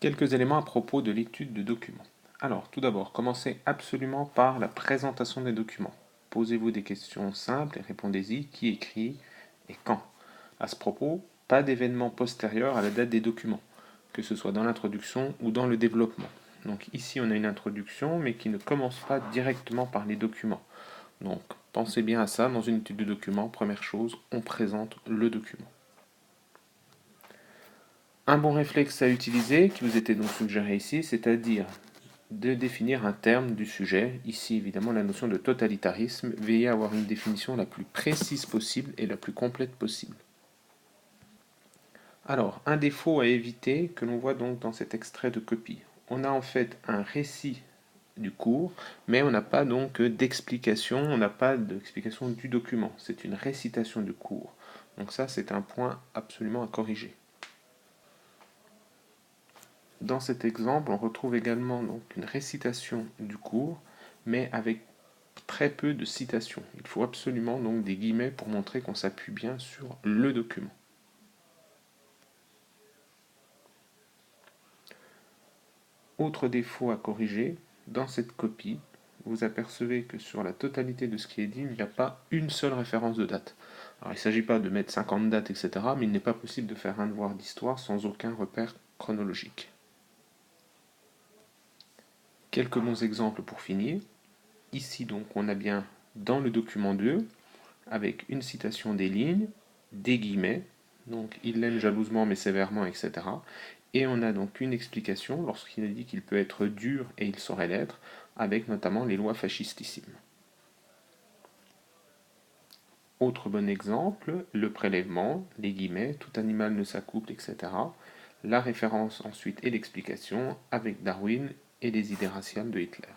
Quelques éléments à propos de l'étude de documents. Alors, tout d'abord, commencez absolument par la présentation des documents. Posez-vous des questions simples et répondez-y qui écrit et quand. À ce propos, pas d'événement postérieur à la date des documents, que ce soit dans l'introduction ou dans le développement. Donc ici, on a une introduction, mais qui ne commence pas directement par les documents. Donc, pensez bien à ça dans une étude de documents. Première chose, on présente le document. Un bon réflexe à utiliser, qui vous était donc suggéré ici, c'est-à-dire de définir un terme du sujet. Ici, évidemment, la notion de totalitarisme. Veillez à avoir une définition la plus précise possible et la plus complète possible. Alors, un défaut à éviter que l'on voit donc dans cet extrait de copie. On a en fait un récit du cours, mais on n'a pas donc d'explication, on n'a pas d'explication du document. C'est une récitation du cours. Donc ça, c'est un point absolument à corriger. Dans cet exemple, on retrouve également donc une récitation du cours, mais avec très peu de citations. Il faut absolument donc des guillemets pour montrer qu'on s'appuie bien sur le document. Autre défaut à corriger, dans cette copie, vous apercevez que sur la totalité de ce qui est dit, il n'y a pas une seule référence de date. Alors il ne s'agit pas de mettre 50 dates, etc., mais il n'est pas possible de faire un devoir d'histoire sans aucun repère chronologique. Quelques bons exemples pour finir. Ici donc on a bien dans le document 2, avec une citation des lignes, des guillemets, donc il l'aime jalousement mais sévèrement, etc. Et on a donc une explication lorsqu'il a dit qu'il peut être dur et il saurait l'être, avec notamment les lois fascistissimes. Autre bon exemple, le prélèvement, les guillemets, tout animal ne s'accouple, etc. La référence ensuite et l'explication avec Darwin et les idées raciales de Hitler.